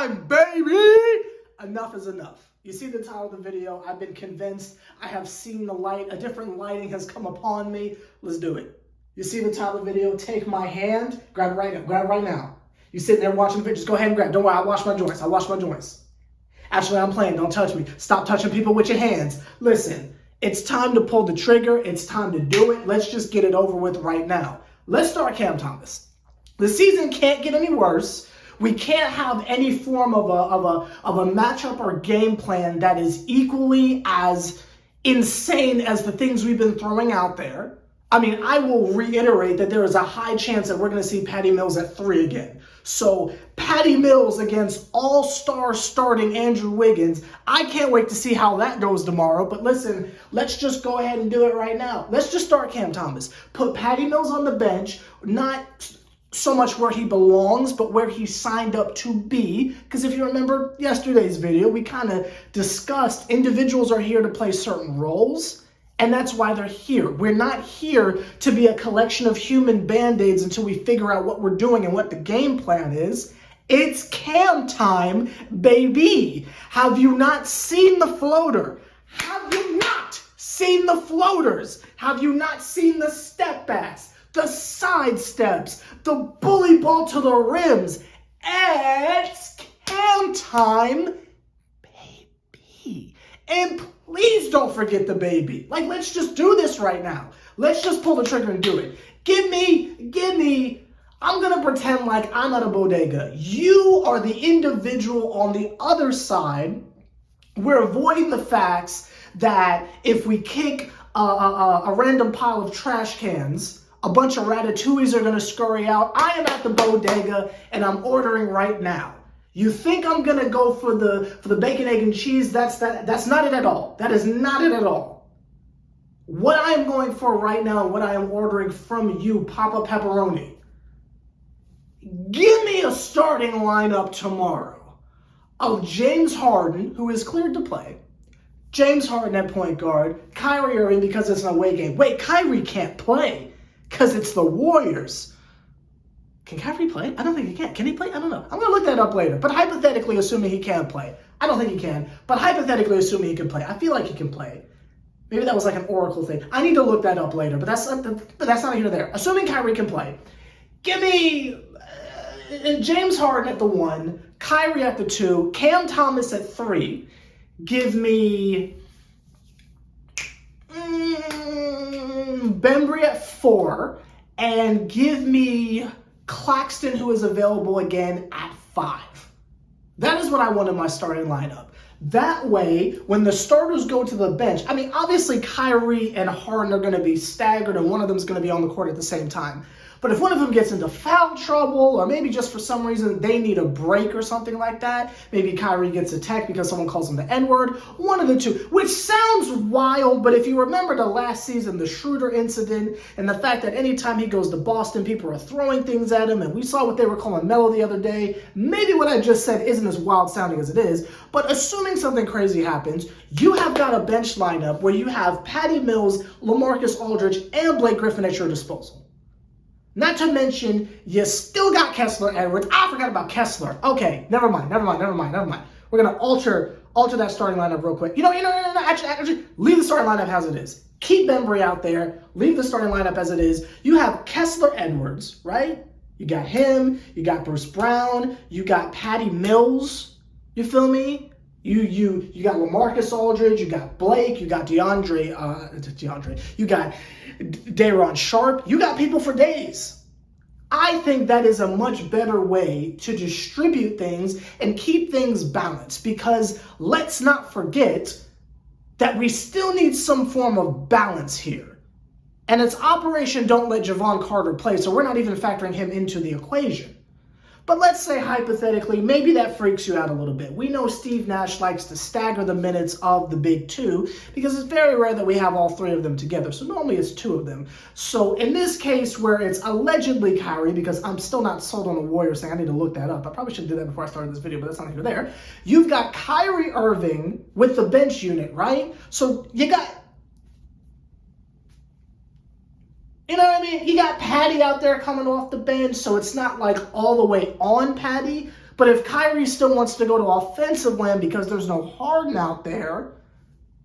time, baby! Enough is enough. You see the title of the video. I've been convinced. I have seen the light. A different lighting has come upon me. Let's do it. You see the title of the video. Take my hand. Grab it right now. Grab it right now. You sitting there watching the video. Just go ahead and grab it. Don't worry. I'll wash my joints. I'll wash my joints. Actually, I'm playing. Don't touch me. Stop touching people with your hands. Listen, it's time to pull the trigger. It's time to do it. Let's just get it over with right now. Let's start Cam Thomas. The season can't get any worse. We can't have any form of a matchup or game plan that is equally as insane as the things we've been throwing out there. I mean, I will reiterate that there is a high chance that we're going to see Patty Mills at 3 again. So Patty Mills against all-star starting Andrew Wiggins. I can't wait to see how that goes tomorrow. But listen, let's just go ahead and do it right now. Let's just start Cam Thomas. Put Patty Mills on the bench, not so much where he belongs, but where he signed up to be. Because if you remember yesterday's video, we kind of discussed individuals are here to play certain roles, and that's why they're here. We're not here to be a collection of human band-aids until we figure out what we're doing and what the game plan is. It's Cam time, baby. Have you not seen the floater? Have you not seen the floaters? Have you not seen the step backs? The side steps, the bully ball to the rims. It's Cam time, baby. And please don't forget the baby. Like, let's just do this right now. Let's just pull the trigger and do it. Give me, I'm going to pretend like I'm at a bodega. You are the individual on the other side. We're avoiding the facts that if we kick a random pile of trash cans, a bunch of ratatouilles are going to scurry out. I am at the bodega, and I'm ordering right now. You think I'm going to go for the bacon, egg, and cheese? That's not it at all. That is not it at all. What I am going for right now, what I am ordering from you, Papa Pepperoni, give me a starting lineup tomorrow of James Harden, who is cleared to play, James Harden at point guard, Kyrie Irving because it's an away game. Wait, Kyrie can't play because it's the Warriors. Can Kyrie play? I don't think he can. Can he play? I don't know. I'm going to look that up later. But hypothetically, assuming he can play. I don't think he can. But hypothetically, assuming he can play. I feel like he can play. Maybe that was like an Oracle thing. I need to look that up later. But that's not here or there. Assuming Kyrie can play. Give me James Harden at the 1. Kyrie at the 2. Cam Thomas at 3. Give me Bembry at 4, and give me Claxton, who is available again, at 5. That is what I want in my starting lineup. That way, when the starters go to the bench, I mean, obviously Kyrie and Harden are going to be staggered, and one of them is going to be on the court at the same time. But if one of them gets into foul trouble, or maybe just for some reason they need a break or something like that, maybe Kyrie gets attacked because someone calls him the N-word, one of the two, which sounds wild, but if you remember the last season, the Schroeder incident, and the fact that anytime he goes to Boston, people are throwing things at him, and we saw what they were calling Melo the other day, maybe what I just said isn't as wild sounding as it is, but assuming something crazy happens, you have got a bench lineup where you have Patty Mills, LaMarcus Aldridge, and Blake Griffin at your disposal. Not to mention, you still got Kessler Edwards. I forgot about Kessler. Okay, never mind. We're going to alter that starting lineup real quick. No, actually, leave the starting lineup as it is. Keep Bembry out there. Leave the starting lineup as it is. You have Kessler Edwards, right? You got him. You got Bruce Brown. You got Patty Mills. You feel me? You got LaMarcus Aldridge. You got Blake. You got DeAndre. You got Day'Ron Sharpe. You got people for days. I think that is a much better way to distribute things and keep things balanced, because let's not forget that we still need some form of balance here. And it's Operation Don't Let Javon Carter Play, so we're not even factoring him into the equation. But let's say hypothetically, maybe that freaks you out a little bit. We know Steve Nash likes to stagger the minutes of the big two because it's very rare that we have all 3 of them together. So normally it's 2 of them. So in this case where it's allegedly Kyrie, because I'm still not sold on the Warriors thing, I need to look that up. I probably should do that before I started this video, but that's not here or there. You've got Kyrie Irving with the bench unit, right? So you got, you know what I mean? You got Patty out there coming off the bench, so it's not like all the way on Patty, But if Kyrie still wants to go to offensive land because there's no Harden out there,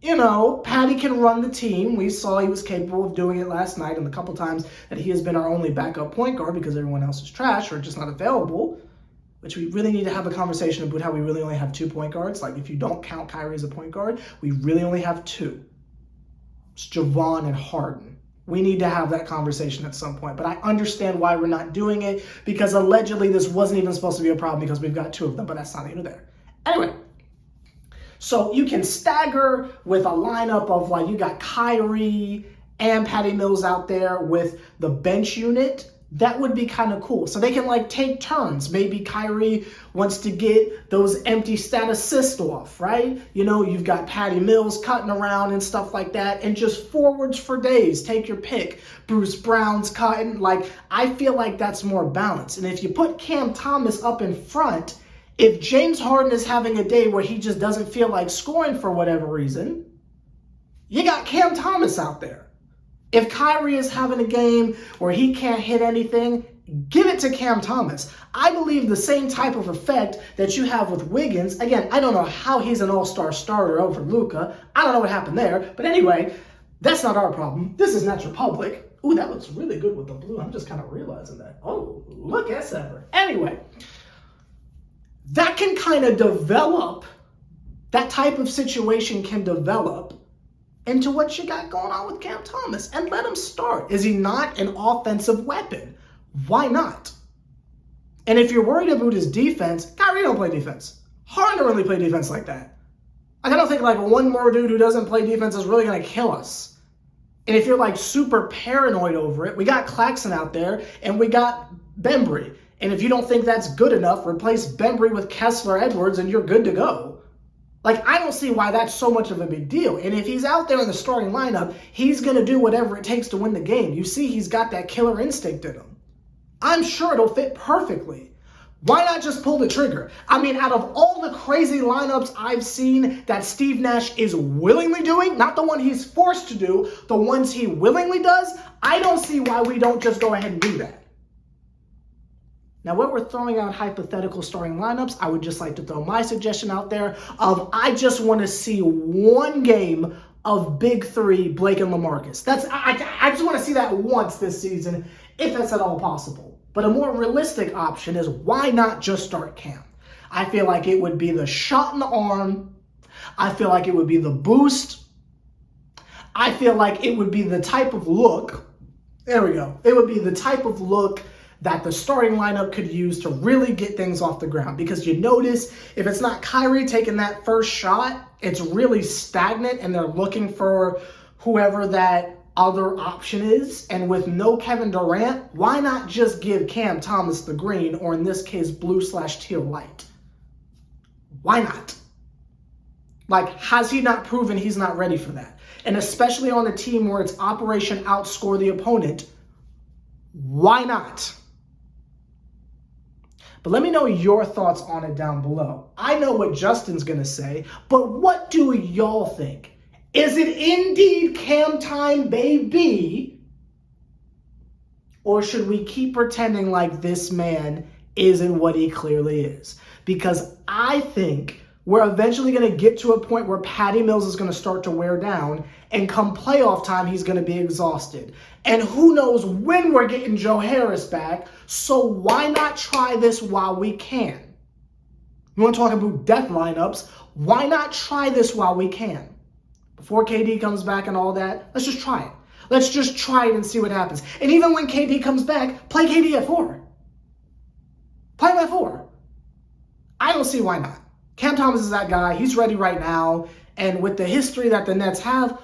you know, Patty can run the team. We saw he was capable of doing it last night and the couple times that he has been our only backup point guard because everyone else is trash or just not available, which we really need to have a conversation about how we really only have 2 point guards. Like, if you don't count Kyrie as a point guard, we really only have 2. It's Javon and Harden. We need to have that conversation at some point. But I understand why we're not doing it, because allegedly this wasn't even supposed to be a problem because we've got 2 of them, but that's not even there. Anyway, so you can stagger with a lineup of, like, you got Kyrie and Patty Mills out there with the bench unit. That would be kind of cool. So they can, like, take turns. Maybe Kyrie wants to get those empty stat assists off, right? You know, you've got Patty Mills cutting around and stuff like that, and just forwards for days. Take your pick. Bruce Brown's cutting. Like, I feel like that's more balanced. And if you put Cam Thomas up in front, if James Harden is having a day where he just doesn't feel like scoring for whatever reason, you got Cam Thomas out there. If Kyrie is having a game where he can't hit anything, give it to Cam Thomas. I believe the same type of effect that you have with Wiggins. Again, I don't know how he's an all-star starter over Luka. I don't know what happened there. But anyway, that's not our problem. This is Nets Republic. Ooh, that looks really good with the blue. I'm just kind of realizing that. Oh, look at ever. Anyway, that can kind of develop, that type of situation can develop into what you got going on with Cam Thomas, and let him start. Is he not an offensive weapon? Why not? And if you're worried about his defense, Kyrie don't play defense. Harden don't really play defense like that. Like, I don't think like one more dude who doesn't play defense is really going to kill us. And if you're like super paranoid over it, we got Claxton out there and we got Bembry. And if you don't think that's good enough, replace Bembry with Kessler Edwards and you're good to go. Like, I don't see why that's so much of a big deal. And if he's out there in the starting lineup, he's going to do whatever it takes to win the game. You see, he's got that killer instinct in him. I'm sure it'll fit perfectly. Why not just pull the trigger? I mean, out of all the crazy lineups I've seen that Steve Nash is willingly doing, not the one he's forced to do, the ones he willingly does, I don't see why we don't just go ahead and do that. Now, when we're throwing out hypothetical starting lineups, I would just like to throw my suggestion out there of I just want to see one game of Big Three, Blake and LaMarcus. I just want to see that once this season, if that's at all possible. But a more realistic option is, why not just start Cam? I feel like it would be the shot in the arm. I feel like it would be the boost. I feel like it would be the type of look. There we go. It would be the type of look that the starting lineup could use to really get things off the ground. Because you notice, if it's not Kyrie taking that first shot, it's really stagnant and they're looking for whoever that other option is. And with no Kevin Durant, why not just give Cam Thomas the green, or in this case, blue/teal light? Why not? Like, has he not proven he's not ready for that? And especially on a team where it's operation outscore the opponent, why not? But let me know your thoughts on it down below. I know what Justin's going to say, but what do y'all think? Is it indeed Cam time, baby? Or should we keep pretending like this man isn't what he clearly is? Because I think we're eventually going to get to a point where Patty Mills is going to start to wear down, and come playoff time, he's going to be exhausted. And who knows when we're getting Joe Harris back, so why not try this while we can? You want to talk about death lineups? Why not try this while we can? Before KD comes back and all that, let's just try it. Let's just try it and see what happens. And even when KD comes back, play KD at 4. Play him at 4. I don't see why not. Cam Thomas is that guy. He's ready right now. And with the history that the Nets have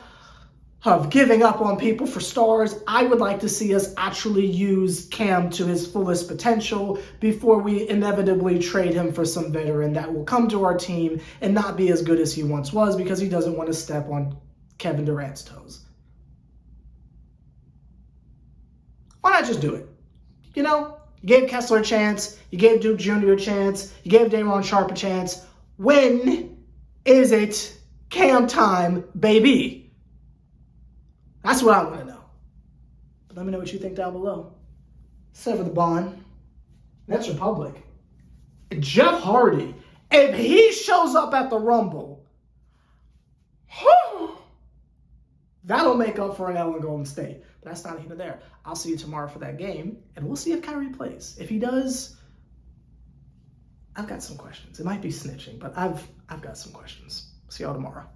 of giving up on people for stars, I would like to see us actually use Cam to his fullest potential before we inevitably trade him for some veteran that will come to our team and not be as good as he once was, because he doesn't want to step on Kevin Durant's toes. Why not just do it? You know, you gave Kessler a chance. You gave Duke Jr. a chance. You gave Daron Sharp a chance. When is it Cam time, baby? That's what I want to know. But let me know what you think down below. Sever the bond. Nets Republic. Jeff Hardy, if he shows up at the Rumble, that'll make up for an L in Golden State. But that's not here nor there. I'll see you tomorrow for that game, and we'll see if Kyrie plays. If he does, I've got some questions. It might be snitching, but I've got some questions. See y'all tomorrow.